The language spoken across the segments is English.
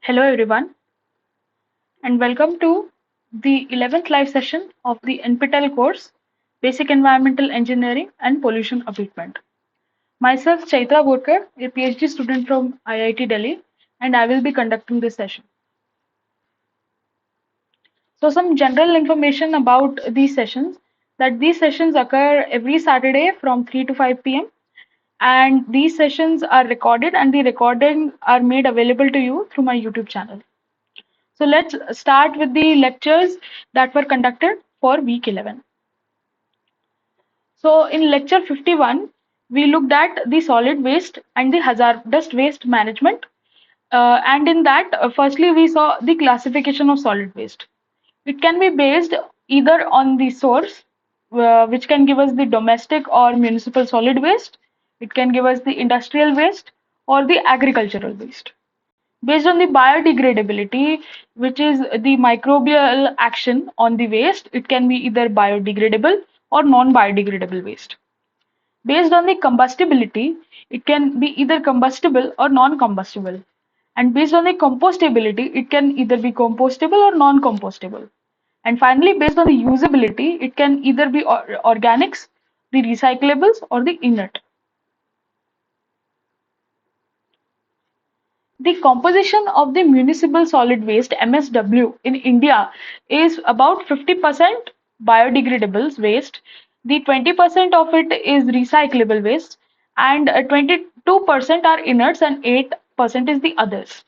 Hello everyone and welcome to the 11th live session of the NPTEL course Basic Environmental Engineering and Pollution Abatement. Myself Chaitra Borkar, a Ph.D. student from IIT Delhi, and I will be conducting this session. So some general information about these sessions, that these sessions occur every Saturday from 3 to 5 p.m. and these sessions are recorded and the recording are made available to you through my YouTube channel. So let's start with the lectures that were conducted for week 11. So in lecture 51, we looked at the solid waste and the hazardous waste management. And in that, firstly, we saw the classification of solid waste. It can be based either on the source, which can give us the domestic or municipal solid waste. It can give us the industrial waste or the agricultural waste. Based on the biodegradability, which is the microbial action on the waste, it can be either biodegradable or non-biodegradable waste. Based on the combustibility, it can be either combustible or non-combustible. And based on the compostability, it can either be compostable or non-compostable. And finally, based on the usability, it can either be organics, the recyclables, or the inert. The composition of the municipal solid waste (MSW) in India is about 50% biodegradable waste, the 20% of it is recyclable waste, and 22% are inerts and 8% is the others.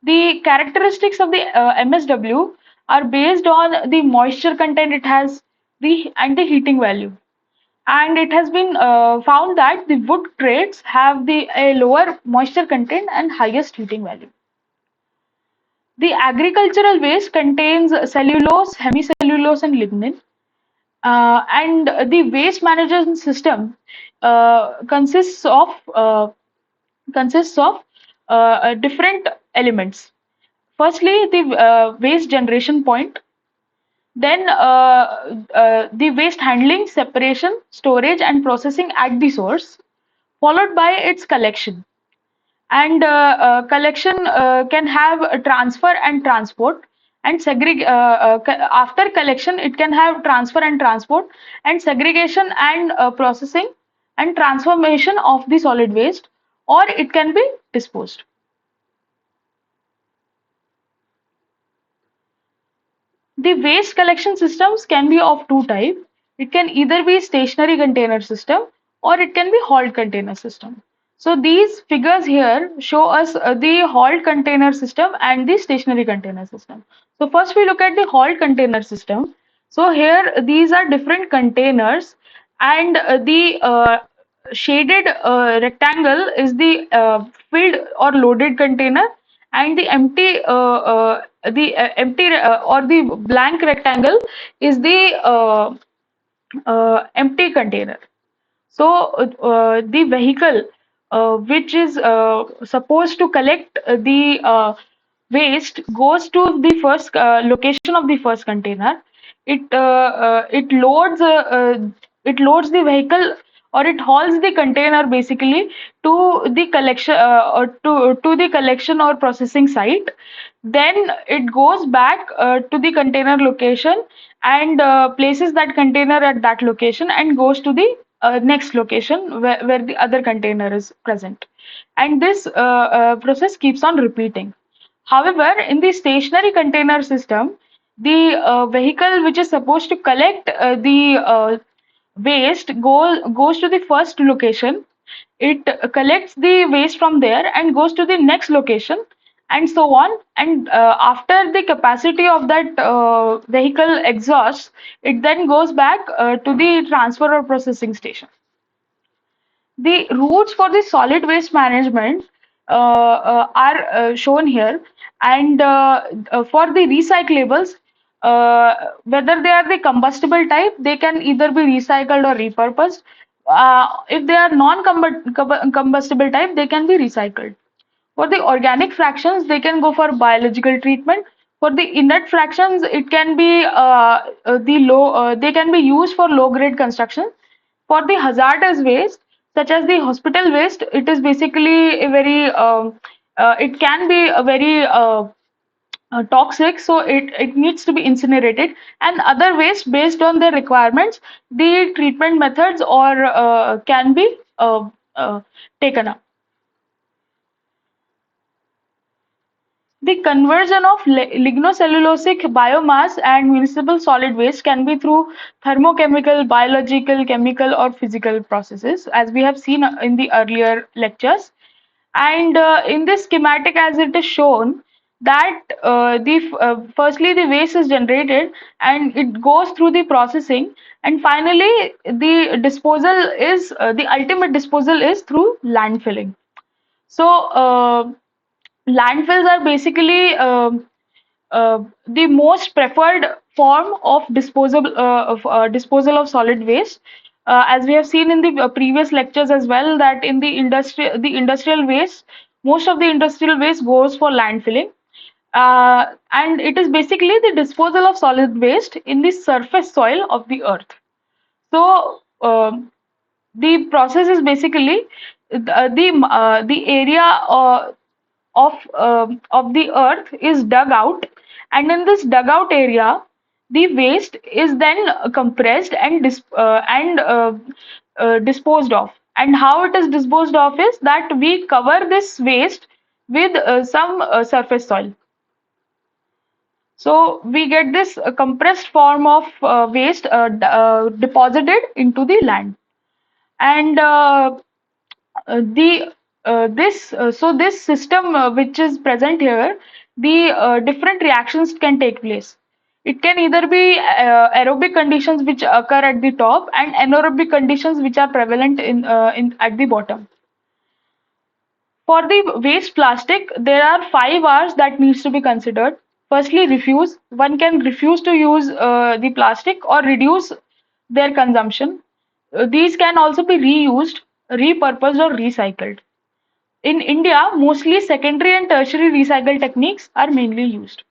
The characteristics of the MSW are based on the moisture content it has and the heating value. And it has been found that the wood traits have a lower moisture content and highest heating value. The agricultural waste contains cellulose, hemicellulose, and lignin. And the waste management system consists of different elements. Firstly, the waste generation point, then the waste handling, separation, storage, and processing at the source, followed by its collection. And collection can have a transfer and transport, and after collection it can have transfer and transport, and segregation and processing and transformation of the solid waste, or it can be disposed. The waste collection systems can be of two types. It can either be stationary container system or it can be hauled container system. So these figures here show us the hauled container system and the stationary container system. So first we look at the hauled container system. So here these are different containers, and the shaded rectangle is the filled or loaded container, and the empty or the blank rectangle is the empty container. So the vehicle which is supposed to collect the waste goes to the first location of the first container. It loads the vehicle, or it hauls the container basically to the collection or to the collection or processing site. Then it goes back to the container location and places that container at that location and goes to the next location where the other container is present. And this process keeps on repeating. However, in the stationary container system, the vehicle which is supposed to collect the waste goes to the first location. It collects the waste from there and goes to the next location, and so on. And after the capacity of that vehicle exhausts, it then goes back to the transfer or processing station. The routes for the solid waste management are shown here, and for the recyclables, whether they are the combustible type, they can either be recycled or repurposed. If they are non-combustible type, they can be recycled. For the organic fractions, they can go for biological treatment. For the inert fractions, it can be they can be used for low-grade construction. For the hazardous waste, such as the hospital waste, it is basically a very it can be a very toxic, so it needs to be incinerated. And other waste, based on their requirements, the treatment methods or can be taken up. The conversion of lignocellulosic biomass and municipal solid waste can be through thermochemical, biological, chemical, or physical processes, as we have seen in the earlier lectures. And in this schematic, as it is shown, that firstly the waste is generated and it goes through the processing, and finally the ultimate disposal is through landfilling. So landfills are basically the most preferred form of disposal of solid waste. As we have seen in the previous lectures as well, that in the industrial waste, most of the industrial waste goes for landfilling, and it is basically the disposal of solid waste in the surface soil of the earth. So the process is basically the area of the earth is dug out, and in this dugout area the waste is then compressed and disposed of. And how it is disposed of is that we cover this waste with some surface soil, so we get this compressed form of waste deposited into the land. And the this so this system which is present here, the different reactions can take place. It can either be aerobic conditions which occur at the top, and anaerobic conditions which are prevalent in at the bottom. For the waste plastic, there are 5 R's that needs to be considered. Firstly, refuse. One can refuse to use the plastic or reduce their consumption. These can also be reused, repurposed, or recycled. In India, mostly secondary and tertiary recycle techniques are mainly used.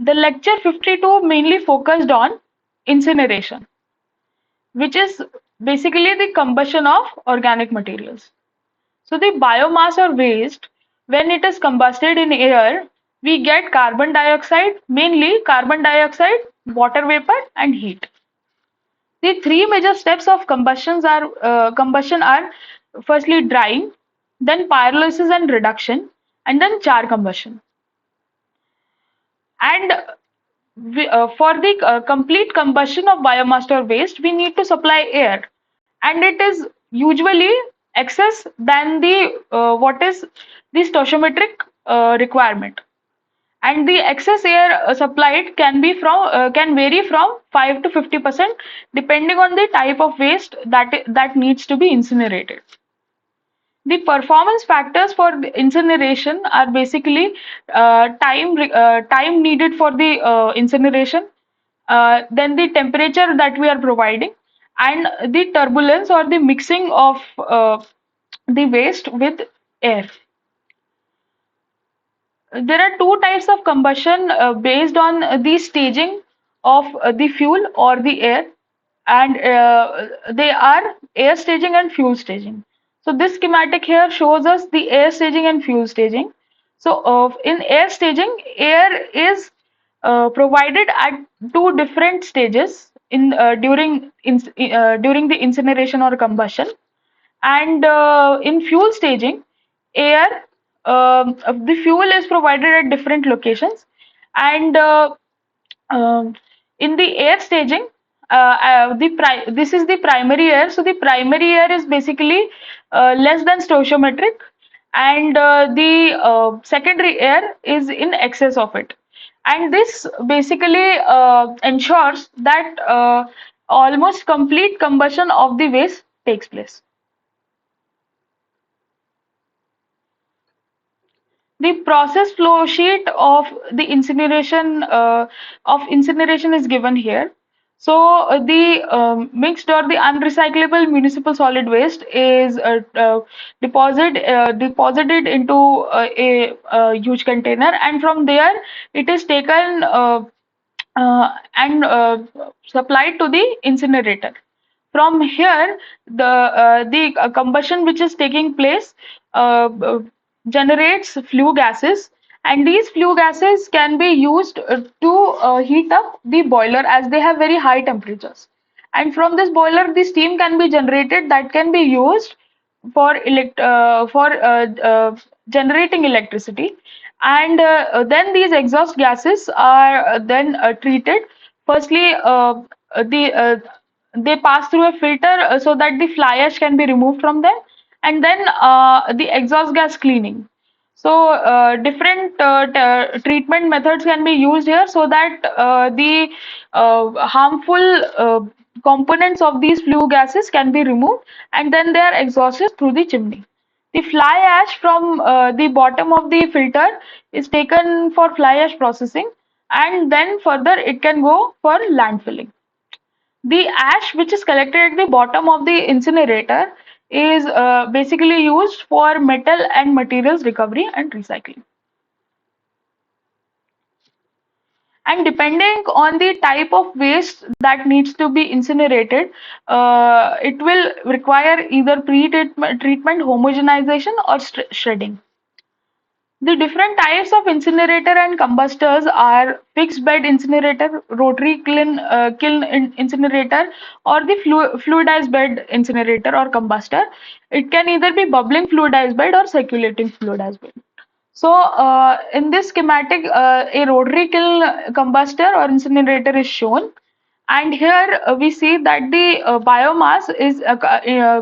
The lecture 52 mainly focused on incineration, which is basically the combustion of organic materials. So the biomass or waste, when it is combusted in air, we get carbon dioxide, mainly carbon dioxide, water vapor, and heat. The three major steps of combustion are firstly drying, then pyrolysis and reduction, and then char combustion. And for the complete combustion of biomass or waste, we need to supply air, and it is usually excess than the what is the stoichiometric requirement. And the excess air supplied can vary from 5 to 50% depending on the type of waste that needs to be incinerated. The performance factors for the incineration are basically time needed for the incineration, then the temperature that we are providing, and the turbulence or the mixing of the waste with air. There are two types of combustion based on the staging of the fuel or the air, and they are air staging and fuel staging. So this schematic here shows us the air staging and fuel staging. So in air staging, air is provided at two different stages during the incineration or combustion. And in fuel staging, air the fuel is provided at different locations, and um, in the air staging, this is the primary air. So the primary air is basically less than stoichiometric, and the secondary air is in excess of it. And this basically ensures that almost complete combustion of the waste takes place. The process flow sheet of the incineration is given here. So the mixed or the unrecyclable municipal solid waste is deposited into a huge container, and from there it is taken and supplied to the incinerator. From here, the combustion which is taking place generates flue gases, and these flue gases can be used to heat up the boiler, as they have very high temperatures. And from this boiler, the steam can be generated that can be used for generating electricity. And then these exhaust gases are then treated. Firstly, the they pass through a filter so that the fly ash can be removed from them, and then the exhaust gas cleaning. So different treatment methods can be used here, so that the harmful components of these flue gases can be removed, and then they are exhausted through the chimney. The fly ash from the bottom of the filter is taken for fly ash processing, and then further it can go for landfilling. The ash which is collected at the bottom of the incinerator is basically used for metal and materials recovery and recycling. And depending on the type of waste that needs to be incinerated, it will require either pre-treatment, homogenization, or shredding. The different types of incinerator and combustors are fixed bed incinerator, rotary kiln incinerator, or the fluidized bed incinerator or combustor. It can either be bubbling fluidized bed or circulating fluidized bed. So, in this schematic, a rotary kiln combustor or incinerator is shown, and here we see that the biomass is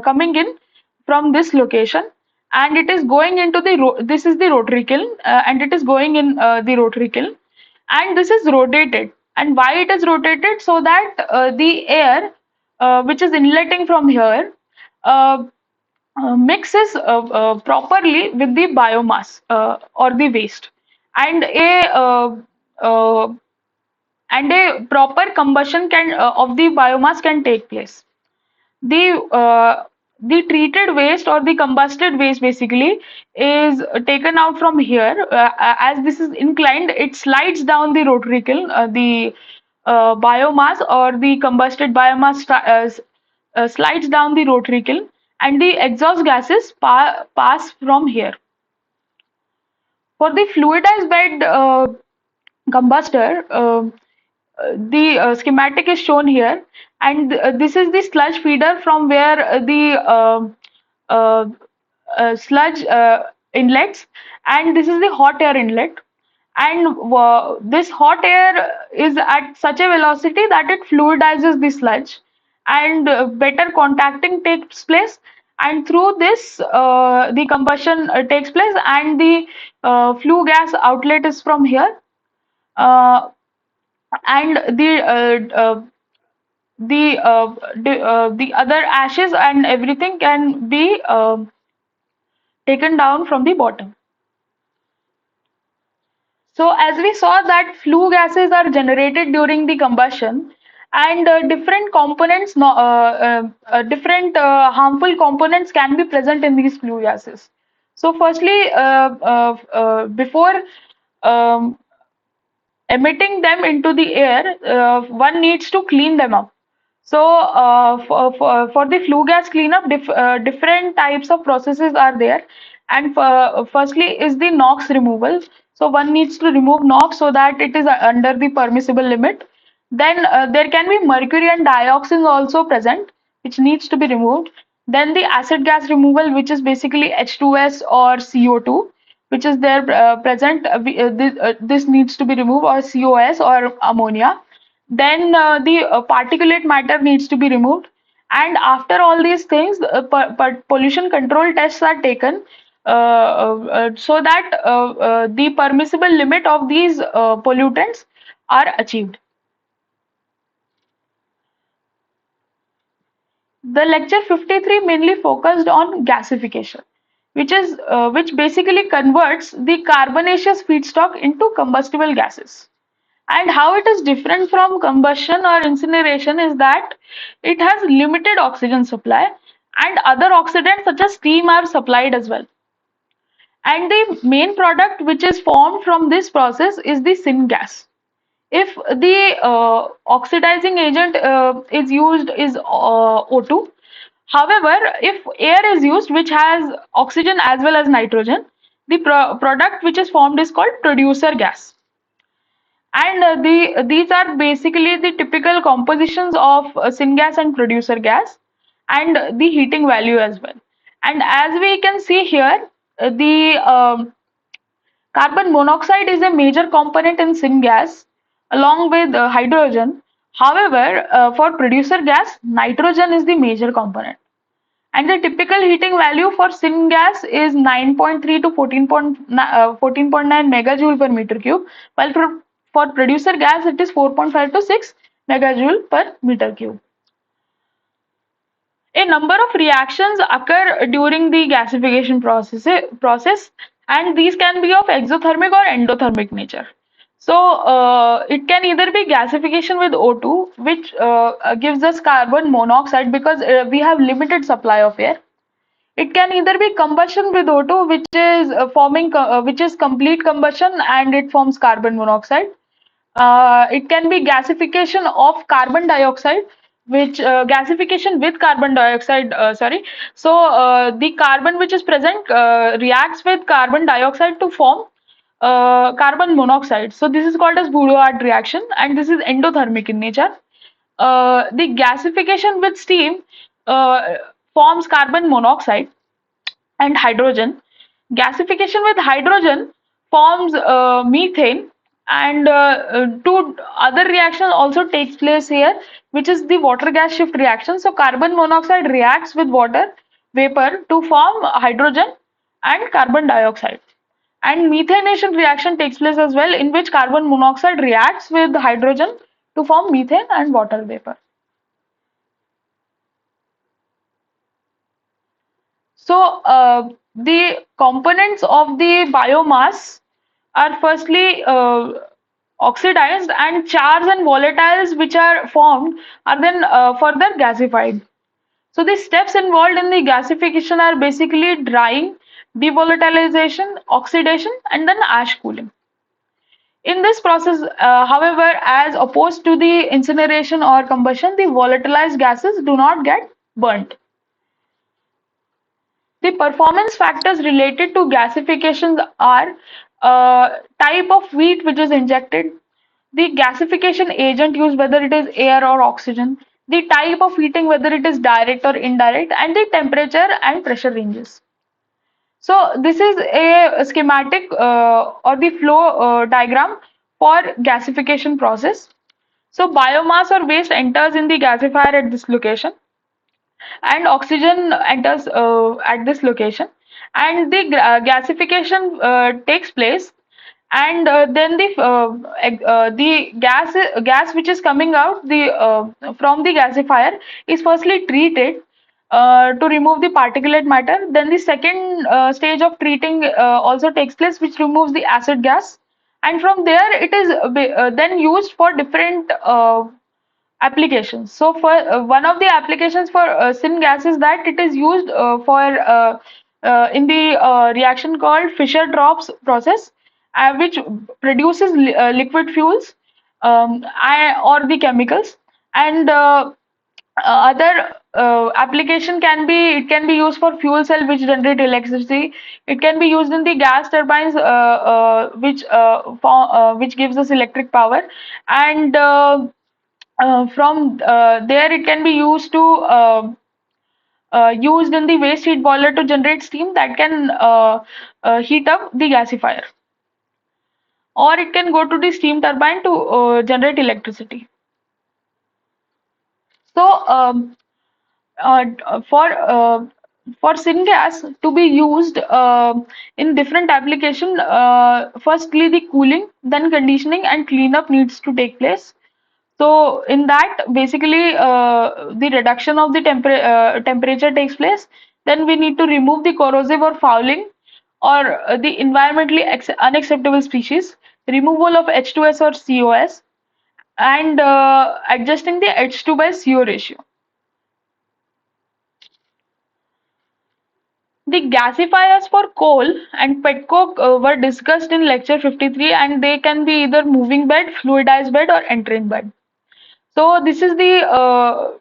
coming in from this location, and it is going into this is the rotary kiln, and it is going in the rotary kiln, and this is rotated. And why it is rotated? So that the air which is inletting from here uh, mixes properly with the biomass or the waste, and uh, a proper combustion can of the biomass can take place. The treated waste or the combusted waste basically is taken out from here. As this is inclined, it slides down the rotary kiln. The biomass or the combusted biomass slides down the rotary kiln, and the exhaust gases pass from here. For the fluidized bed combustor, the schematic is shown here, and this is the sludge feeder from where uh, sludge inlets, and this is the hot air inlet. And this hot air is at such a velocity that it fluidizes the sludge, and better contacting takes place, and through this the combustion takes place, and the flue gas outlet is from here. uh, and the other ashes and everything can be taken down from the bottom. So as we saw that flue gases are generated during the combustion, and different components, different harmful components can be present in these flue gases. So firstly, before um, emitting them into the air, one needs to clean them up. So, for the flue gas cleanup, different types of processes are there. And firstly is the NOx removal. So, one needs to remove NOx so that it is under the permissible limit. Then there can be mercury and dioxins also present, which needs to be removed. Then the acid gas removal, which is basically H2S or CO2, which is there present. This needs to be removed, or COS or ammonia. Then the particulate matter needs to be removed. And after all these things, pollution control tests are taken so that the permissible limit of these pollutants are achieved. The lecture 53 mainly focused on gasification, which basically converts the carbonaceous feedstock into combustible gases. And how it is different from combustion or incineration is that it has limited oxygen supply, and other oxidants such as steam are supplied as well. And the main product which is formed from this process is the syngas. If the oxidizing agent is used is O2. However, if air is used which has oxygen as well as nitrogen, the product which is formed is called producer gas. And these are basically the typical compositions of syngas and producer gas, and the heating value as well. And as we can see here, the carbon monoxide is a major component in syngas along with hydrogen. However, for producer gas, nitrogen is the major component. And the typical heating value for syngas is 9.3 to 14.9 megajoule per meter cube, while for producer gas it is 4.5 to 6 megajoule per meter cube. A number of reactions occur during the gasification process, and these can be of exothermic or endothermic nature. So it can either be gasification with O2, which gives us carbon monoxide because we have limited supply of air. It can either be combustion with O2, which is which is complete combustion and it forms carbon monoxide. It can be gasification of carbon dioxide, which gasification with carbon dioxide. Sorry. So the carbon which is present reacts with carbon dioxide to form carbon monoxide. So this is called as Boulard reaction, and this is endothermic in nature. The gasification with steam uh, forms carbon monoxide and hydrogen. Gasification with hydrogen forms methane, and two other reactions also takes place here, which is the water gas shift reaction. So carbon monoxide reacts with water vapor to form hydrogen and carbon dioxide. And methanation reaction takes place as well, in which carbon monoxide reacts with hydrogen to form methane and water vapor. So the components of the biomass are firstly oxidized, and chars and volatiles which are formed are then further gasified. So the steps involved in the gasification are basically drying, devolatilization, oxidation, and then ash cooling. In this process, however, as opposed to the incineration or combustion, the volatilized gases do not get burnt. The performance factors related to gasifications are type of heat which is injected, the gasification agent used, whether it is air or oxygen, the type of heating, whether it is direct or indirect, and the temperature and pressure ranges. So this is a schematic or the flow diagram for gasification process. So biomass or waste enters in the gasifier at this location, and oxygen enters at this location, and the gasification takes place, and then the gas which is coming out from the gasifier is firstly treated to remove the particulate matter. Then the second stage of treating also takes place, which removes the acid gas, and from there it is then used for different applications. So for one of the applications for syngas is that it is used for in the reaction called Fischer-Tropsch process, which produces liquid fuels or the chemicals, and other application can be, it can be used for fuel cell which generate electricity. It can be used in the gas turbines which gives us electric power, and from there it can be used to used in the waste heat boiler to generate steam that can heat up the gasifier, or it can go to the steam turbine to generate electricity. So for syngas to be used in different application, firstly the cooling, then conditioning and cleanup needs to take place. So in that, basically, the reduction of the temperature takes place. Then we need to remove the corrosive or fouling or the environmentally unacceptable species, removal of H2S or COS, and adjusting the H2 by CO ratio. The gasifiers for coal and petcoke were discussed in lecture 53, and they can be either moving bed, fluidized bed, or entering bed. So this is the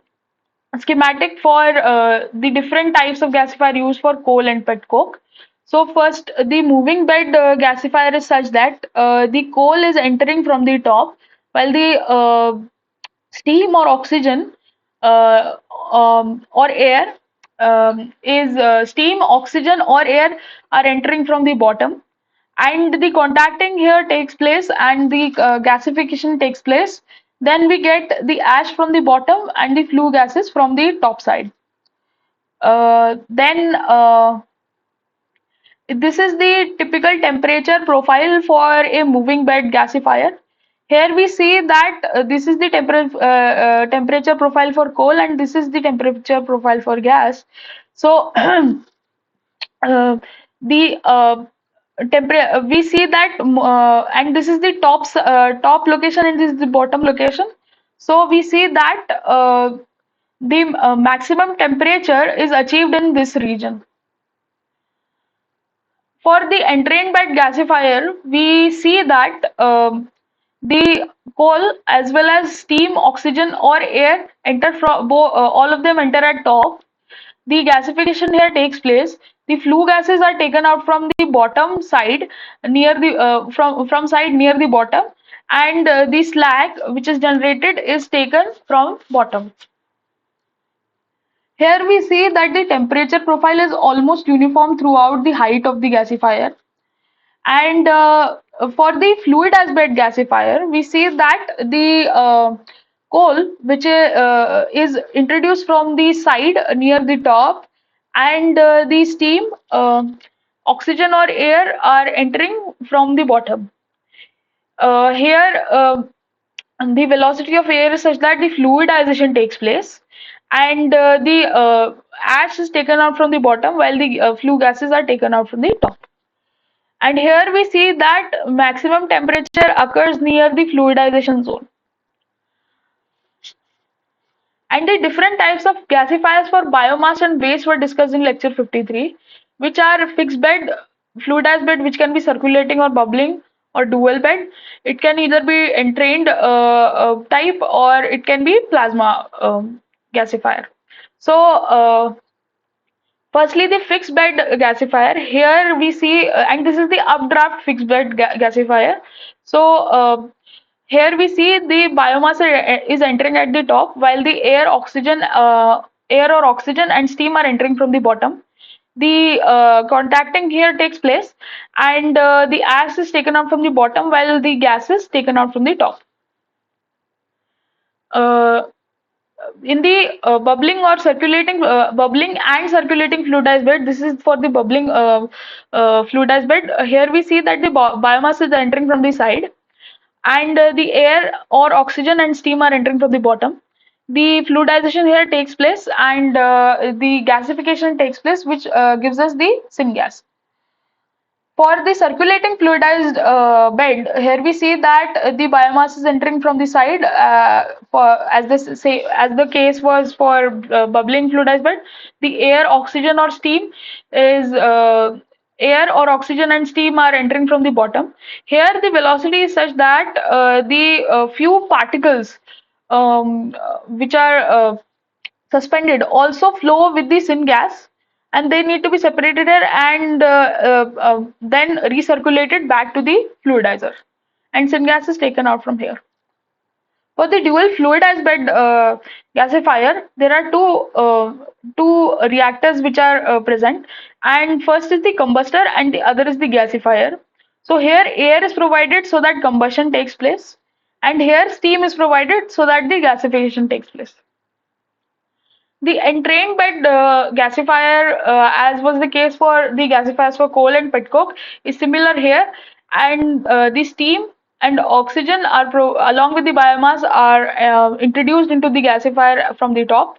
schematic for the different types of gasifier used for coal and petcoke. So first, the moving bed gasifier is such that the coal is entering from the top, while the steam or oxygen uh, or air is steam, oxygen, or air are entering from the bottom, and the contacting here takes place, and the gasification takes place. Then we get the ash from the bottom and the flue gases from the top side. Then this is the typical temperature profile for a moving bed gasifier. Here we see that this is the temperature profile for coal, and this is the temperature profile for gas. So uh, the we see that and this is the top location, and this is the bottom location. So we see that the maximum temperature is achieved in this region. For the entrained bed gasifier, we see that the coal as well as steam, oxygen, or air enter from all of them enter at top. The gasification here takes place. The flue gases are taken out from the bottom side near the from side near the bottom, and the slag which is generated is taken from bottom. Here we see that the temperature profile is almost uniform throughout the height of the gasifier. And for the fluid as bed gasifier, we see that the coal, which is introduced from the side near the top, and the steam, oxygen or air are entering from the bottom. Here, the velocity of air is such that the fluidization takes place, and the ash is taken out from the bottom, while the flue gases are taken out from the top. And here we see that maximum temperature occurs near the fluidization zone. And the different types of gasifiers for biomass and waste were discussed in lecture 53, which are fixed bed, fluidized bed, which can be circulating or bubbling, or dual bed. It can either be entrained type, or it can be plasma gasifier. So firstly, the fixed bed gasifier. Here we see, and this is the updraft fixed bed gasifier. So here we see the biomass is entering at the top, while the air or oxygen and steam are entering from the bottom. The contacting here takes place, and the ash is taken out from the bottom, while the gas is taken out from the top. Uh, in the bubbling and circulating fluidized bed, this is for the bubbling fluidized bed. Here we see that the biomass is entering from the side, and the air or oxygen and steam are entering from the bottom. The fluidization here takes place, and the gasification takes place, which gives us the syngas. For the circulating fluidized bed, here we see that the biomass is entering from the side, as the case was for bubbling fluidized bed. The air or oxygen and steam are entering from the bottom. Here the velocity is such that the few particles which are suspended also flow with the syngas, and they need to be separated here, and then recirculated back to the fluidizer, and syngas is taken out from here. For the dual fluidized bed gasifier, there are two reactors which are present, and first is the combustor and the other is the gasifier. So here air is provided so that combustion takes place, and here steam is provided so that the gasification takes place. The entrained bed gasifier, as was the case for the gasifiers for coal and petcoke, is similar here, and the steam and oxygen are along with the biomass are introduced into the gasifier from the top,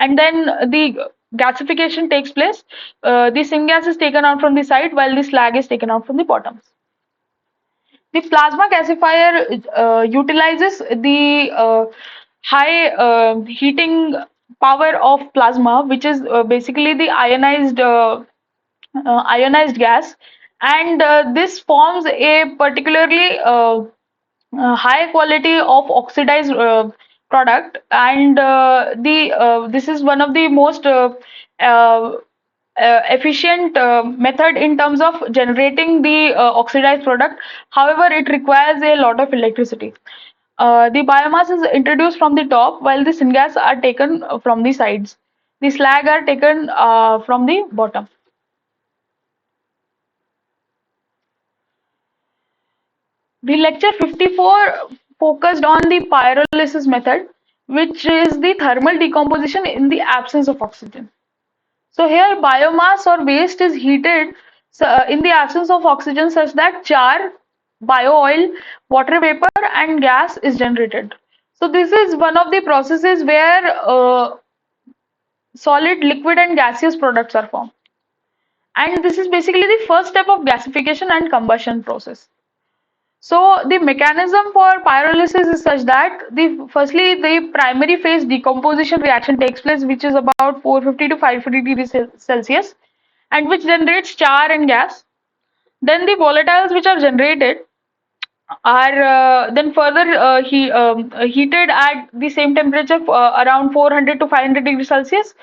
and then the gasification takes place. The syngas is taken out from the side, while the slag is taken out from the bottom. The plasma gasifier utilizes the high heating power of plasma, which is basically the ionized ionized gas, and this forms a particularly high quality of oxidized product, and the this is one of the most uh, efficient method in terms of generating the oxidized product. However, it requires a lot of electricity. The biomass is introduced from the top, while the syngas are taken from the sides. The slag are taken from the bottom. The lecture 54 focused on the pyrolysis method, which is the thermal decomposition in the absence of oxygen. So here biomass or waste is heated in the absence of oxygen such that char, bio-oil, water vapor and gas is generated. So this is one of the processes where solid, liquid and gaseous products are formed. And this is basically the first step of gasification and combustion process. So the mechanism for pyrolysis is such that firstly the primary phase decomposition reaction takes place, which is about 450 to 550 degrees Celsius, and which generates char and gas. Then the volatiles which are generated are then further heated at the same temperature around 400 to 500 degrees Celsius,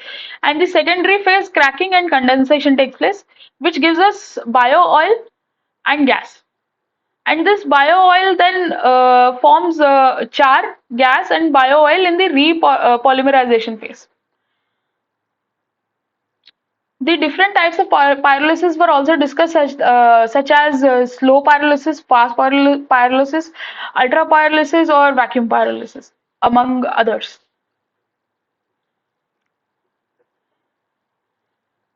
and the secondary phase cracking and condensation takes place, which gives us bio oil and gas. And this bio oil then forms char, gas, and bio oil in the repolymerization phase. The different types of pyrolysis were also discussed, such as slow pyrolysis, fast pyrolysis, ultra pyrolysis, or vacuum pyrolysis, among others.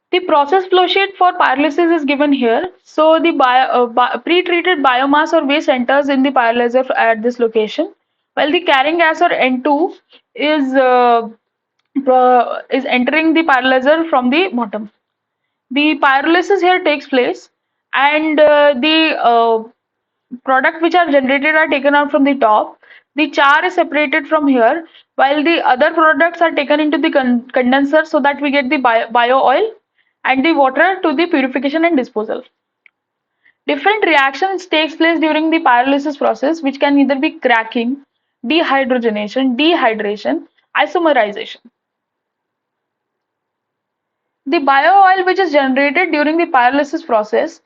The process flow sheet for pyrolysis is given here. So the pre-treated biomass or waste enters in the pyrolyzer at this location, while the carrying gas or N2 is is entering the pyrolyzer from the bottom. The pyrolysis here takes place, and the product which are generated are taken out from the top. The char is separated from here, while the other products are taken into the condenser so that we get the bio oil and the water to the purification and disposal. Different reactions takes place during the pyrolysis process, which can either be cracking, dehydrogenation, dehydration, isomerization. The bio-oil which is generated during the pyrolysis process,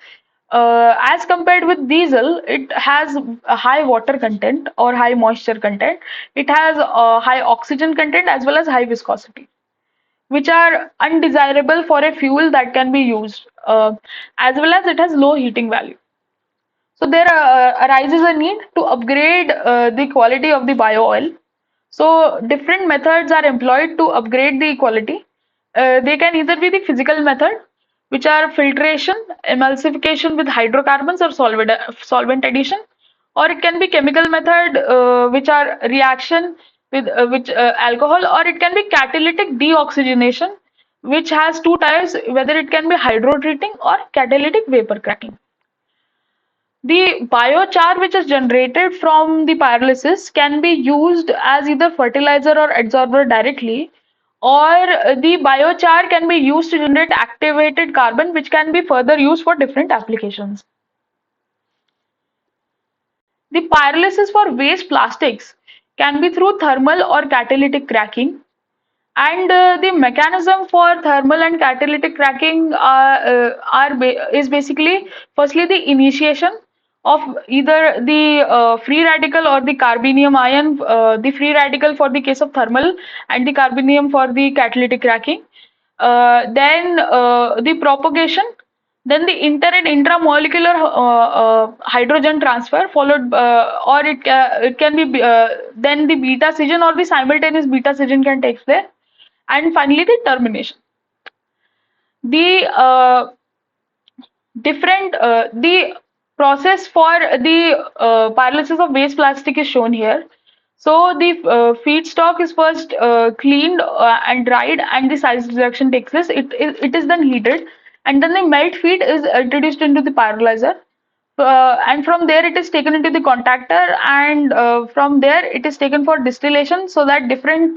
as compared with diesel, it has a high water content or high moisture content. It has a high oxygen content as well as high viscosity, which are undesirable for a fuel that can be used, as well as it has low heating value. So there arises a need to upgrade the quality of the bio oil. So different methods are employed to upgrade the quality. They can either be the physical method, which are filtration, emulsification with hydrocarbons or solvent addition, or it can be chemical method, which are reaction with alcohol, or it can be catalytic deoxygenation, which has two types, whether it can be hydrotreating or catalytic vapor cracking. The biochar which is generated from the pyrolysis can be used as either fertilizer or adsorber directly, or the biochar can be used to generate activated carbon, which can be further used for different applications. The pyrolysis for waste plastics can be through thermal or catalytic cracking, and the mechanism for thermal and catalytic cracking is basically firstly the initiation of either the free radical or the carbenium ion, the free radical for the case of thermal and the carbenium for the catalytic cracking. Then the propagation, then the inter and intramolecular hydrogen transfer, followed or it can be then the beta scission or the simultaneous beta scission can take place, and finally the termination. The the process for the pyrolysis of waste plastic is shown here. So the feedstock is first cleaned and dried, and the size reduction takes place. It is then heated, and then the melt feed is introduced into the pyrolyzer. And from there it is taken into the contactor, and from there it is taken for distillation so that different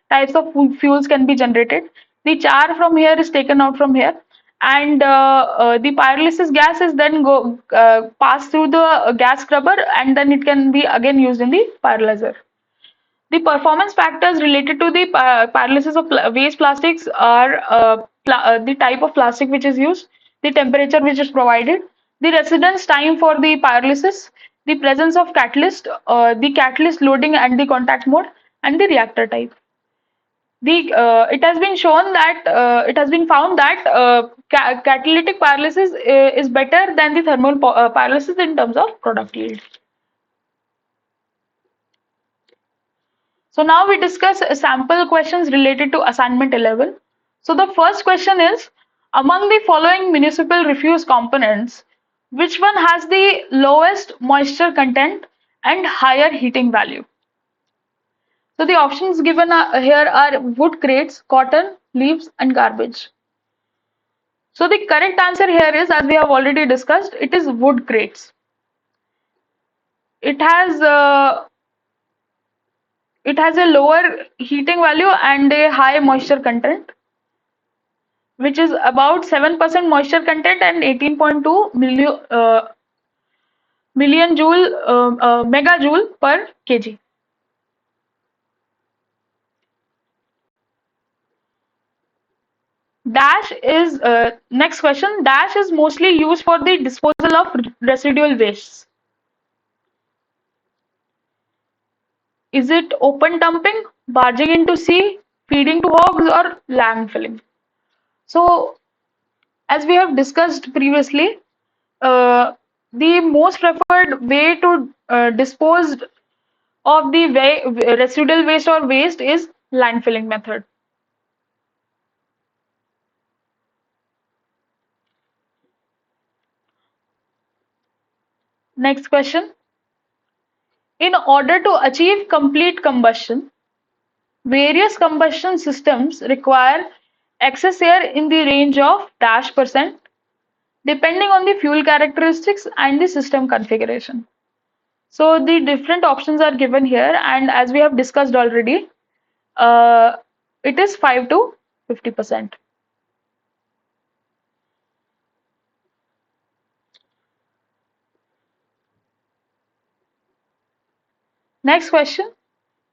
types of fuels can be generated. The char from here is taken out from here, and the pyrolysis gas is then go pass through the gas scrubber, and then it can be again used in the pyrolyzer. The performance factors related to the pyrolysis of waste plastics are the type of plastic which is used, the temperature which is provided, the residence time for the pyrolysis, the presence of catalyst, the catalyst loading and the contact mode, and the reactor type. It has been shown that it has been found that catalytic pyrolysis is better than the thermal pyrolysis in terms of product yield. So now we discuss sample questions related to assignment 11. So the first question is, among the following municipal refuse components, which one has the lowest moisture content and higher heating value? So the options given here are wood crates, cotton, leaves, and garbage. So the correct answer here is, as we have already discussed, it is wood crates. It has a lower heating value and a high moisture content, which is about 7% moisture content and 18.2 million joule megajoule per kg. Dash is next question. Dash is mostly used for the disposal of residual wastes. Is it open dumping, barging into sea, feeding to hogs, or landfilling? So, as we have discussed previously, uh, the most preferred way to dispose of the residual waste or waste is landfilling method. Next question. In order to achieve complete combustion, various combustion systems require excess air in the range of dash percent depending on the fuel characteristics and the system configuration. So the different options are given here, and as we have discussed already, uh, it is 5 to 50%. Next question.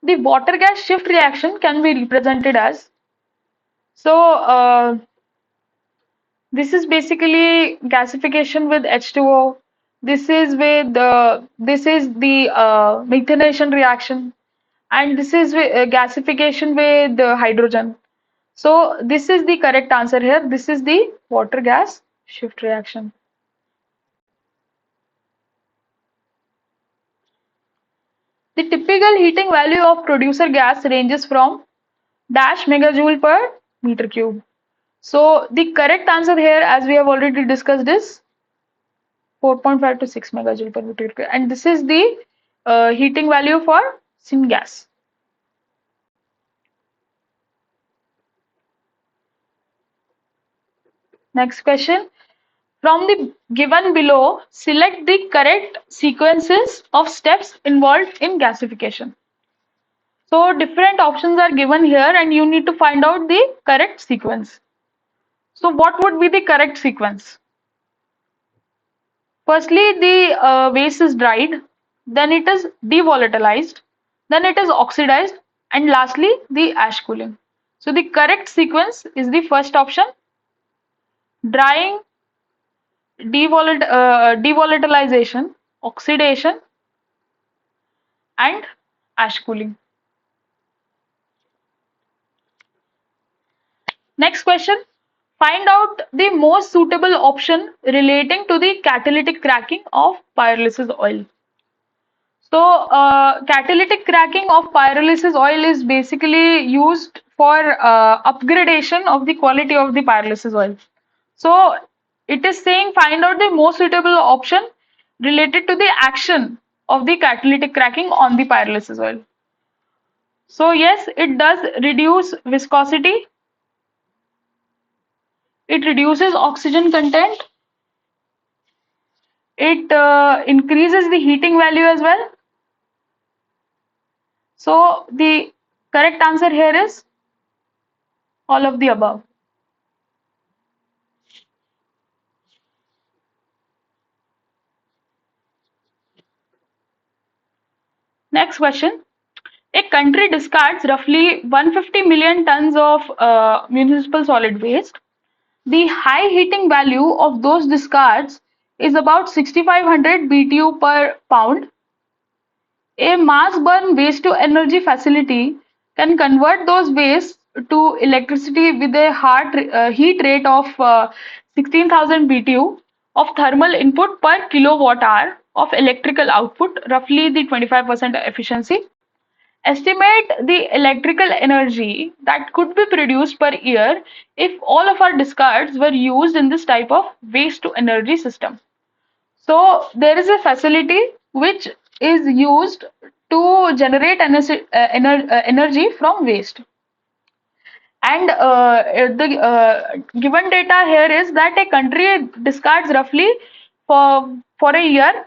The water gas shift reaction can be represented as, so this is basically gasification with H2O. This is the methanation reaction, and this is gasification with hydrogen. So this is the correct answer here. This is the water gas shift reaction. The typical heating value of producer gas ranges from dash megajoule per meter cube. So the correct answer here, as we have already discussed, is 4.5 to 6 megajoule per meter cube, and this is the heating value for syngas. Next question. From the given below, select the correct sequences of steps involved in gasification. So different options are given here, and you need to find out the correct sequence. So what would be the correct sequence? Firstly, the waste is dried, then it is devolatilized, then it is oxidized, and lastly, the ash cooling. So the correct sequence is the first option: drying, devolatilization, oxidation, and ash cooling. Next question. Find out the most suitable option relating to the catalytic cracking of pyrolysis oil. So, catalytic cracking of pyrolysis oil is basically used for upgradation of the quality of the pyrolysis oil. So, it is saying find out the most suitable option related to the action of the catalytic cracking on the pyrolysis oil. So, yes, it does reduce viscosity, it reduces oxygen content, it increases the heating value as well. So, the correct answer here is all of the above. Next question. A country discards roughly 150 million tons of municipal solid waste. The high heating value of those discards is about 6500 BTU per pound. A mass burn waste to energy facility can convert those wastes to electricity with a heat rate of 16,000 BTU of thermal input per kilowatt hour of electrical output, roughly the 25% efficiency. Estimate the electrical energy that could be produced per year if all of our discards were used in this type of waste to energy system. So there is a facility which is used to generate energy from waste. And the given data here is that a country discards roughly for a year,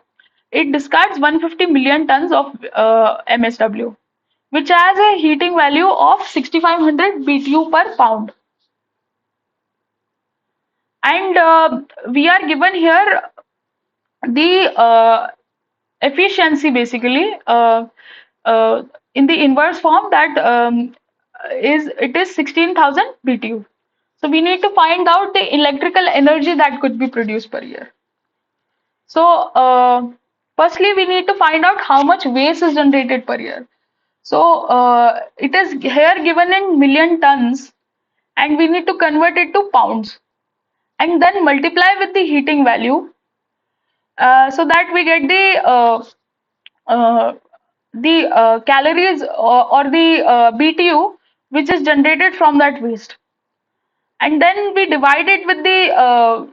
it discards 150 million tons of MSW, which has a heating value of 6500 BTU per pound. And we are given here the efficiency basically in the inverse form that it is 16,000 BTU. So we need to find out the electrical energy that could be produced per year. So firstly we need to find out how much waste is generated per year. So it is here given in million tons and we need to convert it to pounds and then multiply with the heating value so that we get uh, the calories or the BTU which is generated from that waste, and then we divide it with the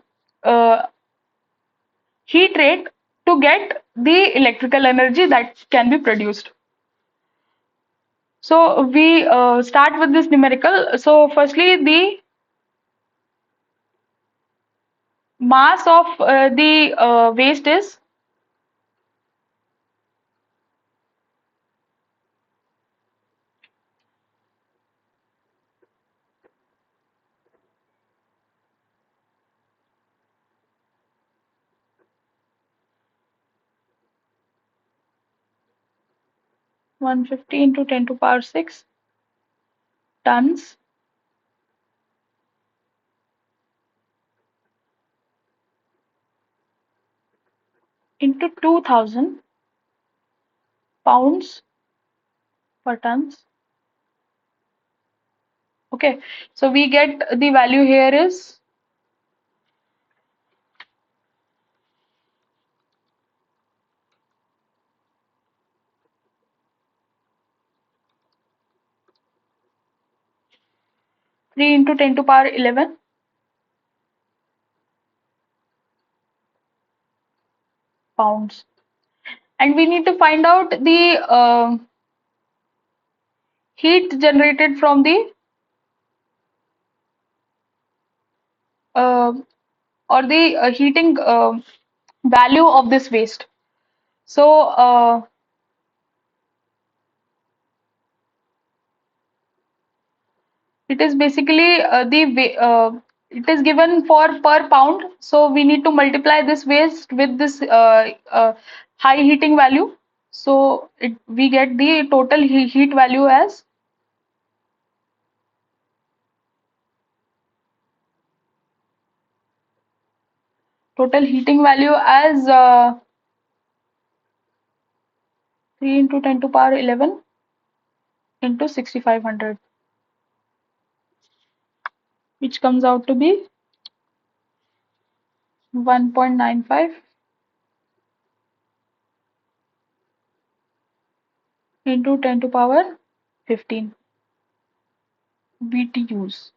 heat rate to get the electrical energy that can be produced. So we start with this numerical. So firstly, the mass of the waste is 150 into 10 to power 6 tons into 2000 pounds per tons. Okay, so we get the value here is 3 into 10 to power 11 pounds. And we need to find out the heat generated from the uh, or the heating value of this waste. So it is basically it is given for per pound. So we need to multiply this waste with this high heating value. So we get the total heat value as total heating value as 3 into 10 to power 11 into 6500, which comes out to be 1.95 into 10 to power 15 BTUs.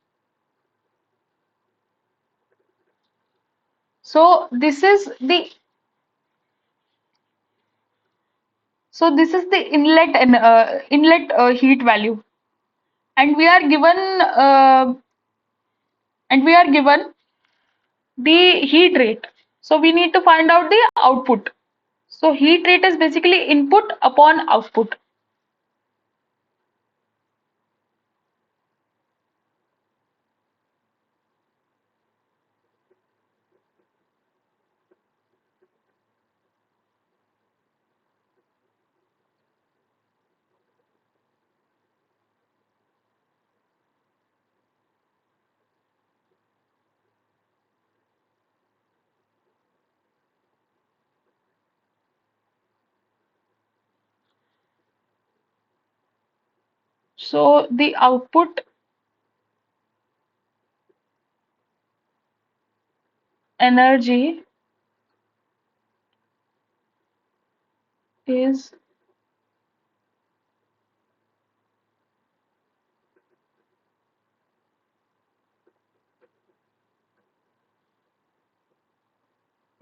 So this is the inlet heat value, and we are given the heat rate. So we need to find out the output. So heat rate is basically input upon output. So the output energy is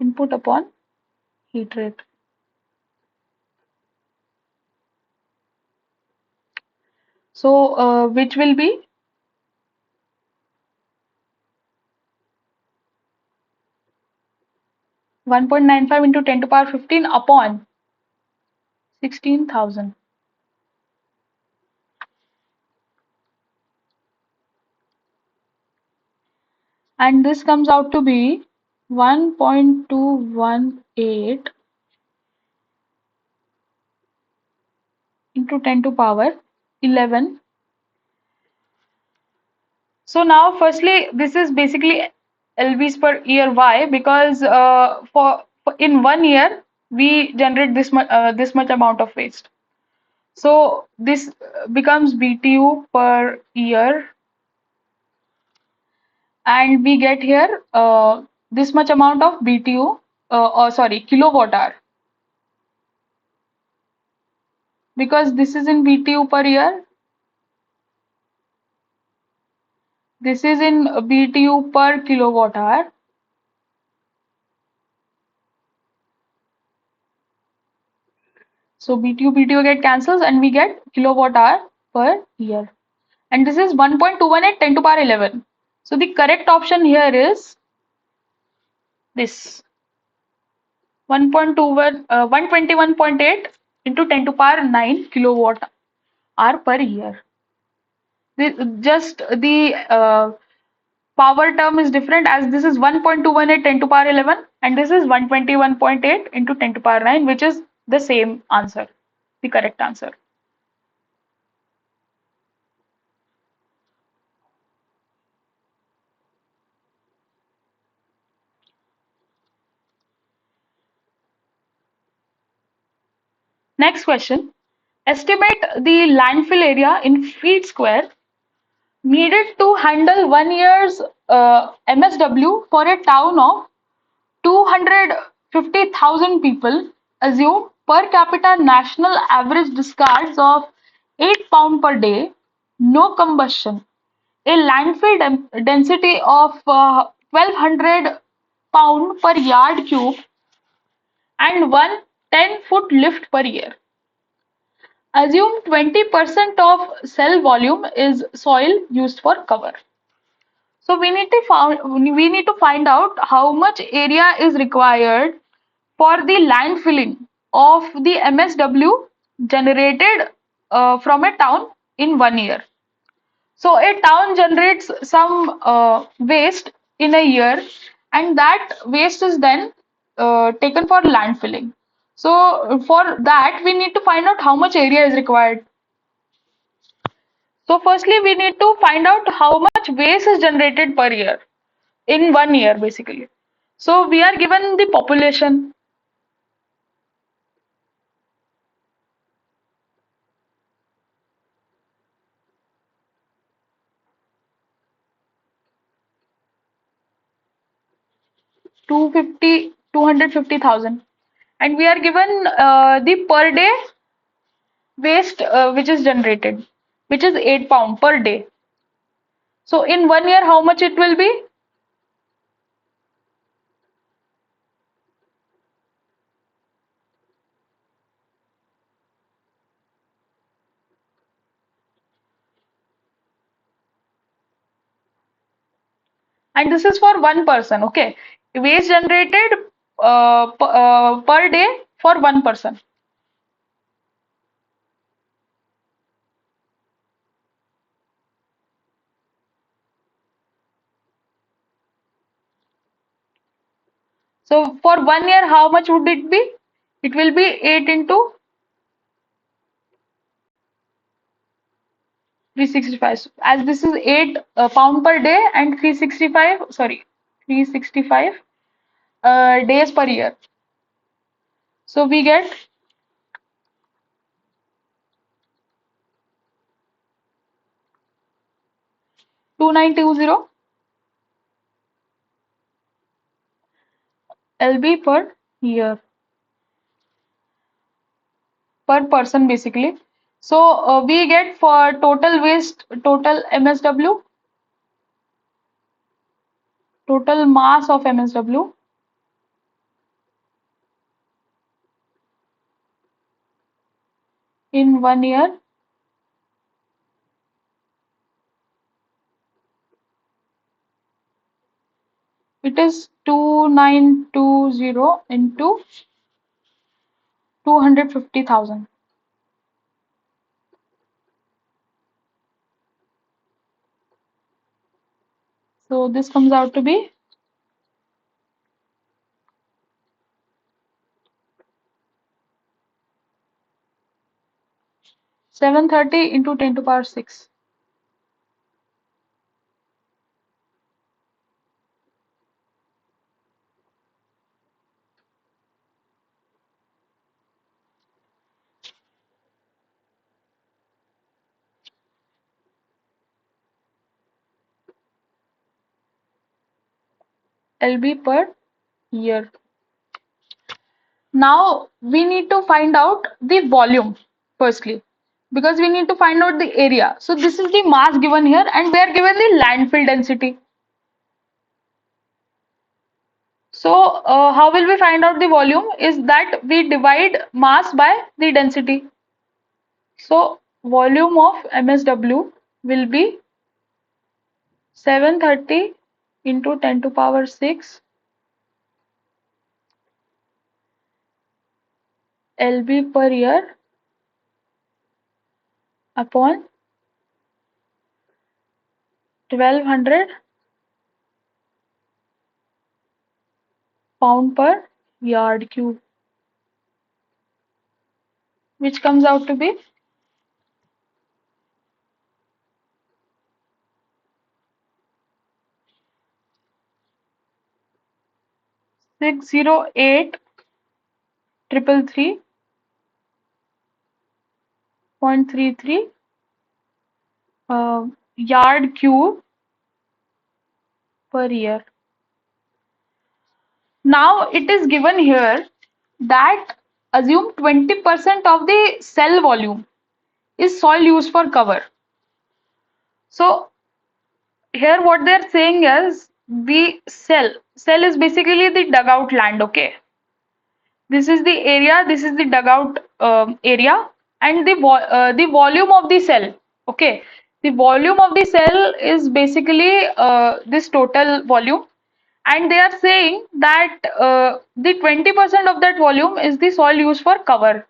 input upon heat rate. So which will be 1.95 into 10 to power 15 upon 16,000. And this comes out to be 1.218 into 10 to power 11. So now firstly, this is basically LVs per year. Why? Because for in 1 year we generate this much amount of waste. So this becomes BTU per year, and we get here this much amount of BTU, or sorry, kilowatt hour, because this is in BTU per year, this is in BTU per kilowatt hour. So BTU get cancels and we get kilowatt hour per year. And this is 1.218 10 to power 11. So the correct option here is this 121.8 into 10 to power 9 kilowatt hour per year. Just the power term is different, as this is 1.218 10 to power 11 and this is 121.8 into 10 to power 9, which is the same answer, the correct answer. Next question. Estimate the landfill area in feet square needed to handle 1 year's MSW for a town of 250,000 people. Assume per capita national average discards of 8 pound per day, no combustion, a landfill density of 1200 pound per yard cube, and one 10-foot lift per year. Assume 20% of cell volume is soil used for cover. So we need to find out how much area is required for the landfilling of the MSW generated from a town in 1 year. So a town generates some waste in a year, and that waste is then taken for landfilling. So for that, we need to find out how much area is required. So firstly, we need to find out how much waste is generated per year in 1 year, basically. So we are given the population. 250,000, and we are given the per day waste which is generated, which is 8 pound per day. So in 1 year, how much it will be? And this is for one person. Okay, waste generated per day for one person. So for 1 year, how much would it be? It will be 8 into 365. As this is 8 pound per day and 365, sorry, 365 days per year. So we get 2920 LB per year, per person basically. So we get for total waste, total MSW, total mass of MSW in 1 year. It is 2920 into 250,000. So this comes out to be 730 into 10 to power 6. LB per year. Now we need to find out the volume firstly, because we need to find out the area. So this is the mass given here, and we are given the landfill density. So how will we find out the volume? Is that we divide mass by the density. So volume of MSW will be 730 into 10 to power 6 LB per year upon 1200 pound per yard cube, which comes out to be 608,333.33 yard cube per year. Now it is given here that assume 20% of the cell volume is soil used for cover. So here what they're saying is the cell is basically the dugout land. Okay, this is the area, this is the dugout area, and the volume of the cell. Okay, the volume of the cell is basically this total volume, and they are saying that the 20% of that volume is the soil used for cover.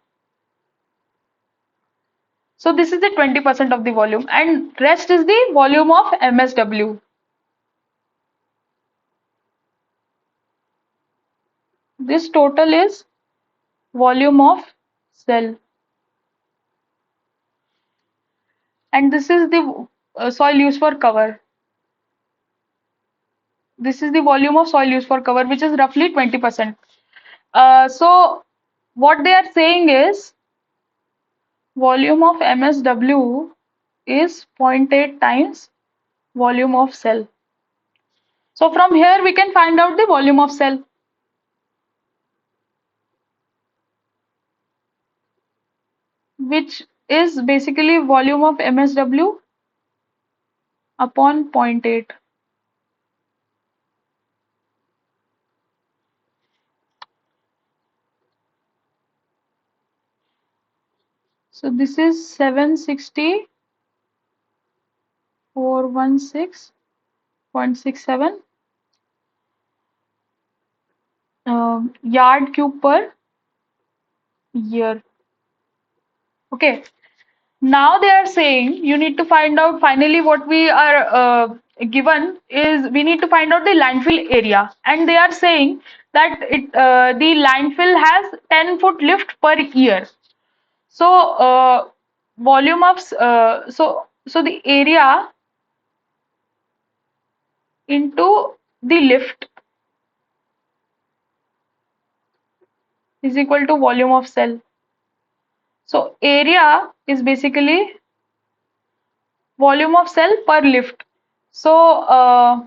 So this is the 20% of the volume, and rest is the volume of MSW. This total is volume of cell, and this is the soil used for cover. This is the volume of soil used for cover, which is roughly 20%. So what they are saying is volume of MSW is 0.8 times volume of cell. So from here we can find out the volume of cell, which is basically volume of MSW upon 0.8. So this is 76416.67 yard cube per year. Okay. Now they are saying you need to find out, finally what we are given is we need to find out the landfill area, and they are saying that the landfill has 10-foot lift per year. So volume of so the area into the lift is equal to volume of cell. So area is basically volume of cell per lift. So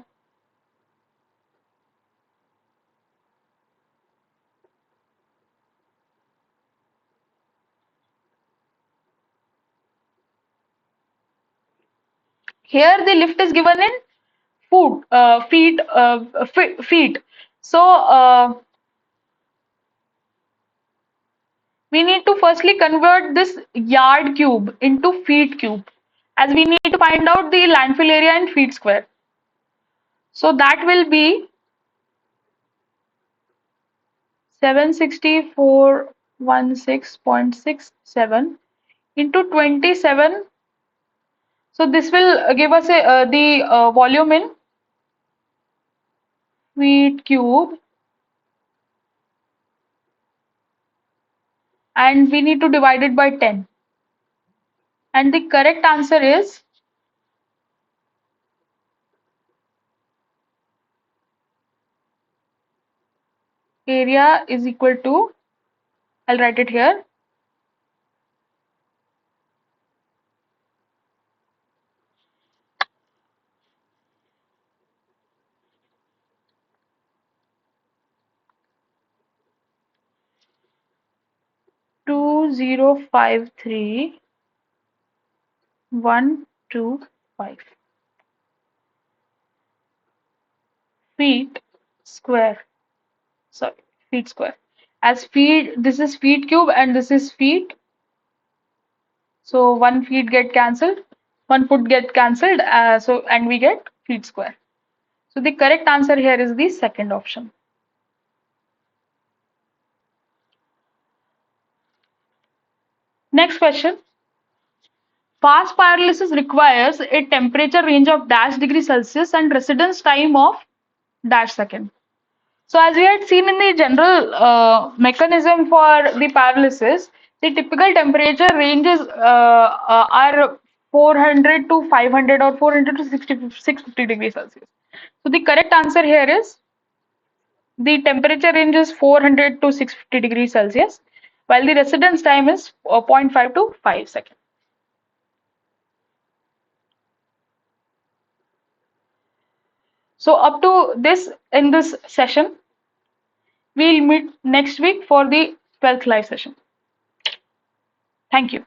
here the lift is given in feet. So we need to firstly convert this yard cube into feet cube, as we need to find out the landfill area in feet square. So that will be 76416.67 into 27. So this will give us the volume in feet cube, and we need to divide it by 10. And the correct answer is area is equal to, I'll write it here, 2053125 feet square. Sorry, feet square. As feet, this is feet cube and this is feet. So one feet get cancelled, one foot get cancelled. And we get feet square. So the correct answer here is the second option. Next question. Fast pyrolysis requires a temperature range of dash degree Celsius and residence time of dash second. So as we had seen in the general mechanism for the pyrolysis, the typical temperature ranges are 400 to 500 or 400 to 650 degrees Celsius. So the correct answer here is the temperature range is 400 to 650 degrees Celsius, while the residence time is 0.5 to 5 seconds. So up to this in this session, we'll meet next week for the 12th live session. Thank you.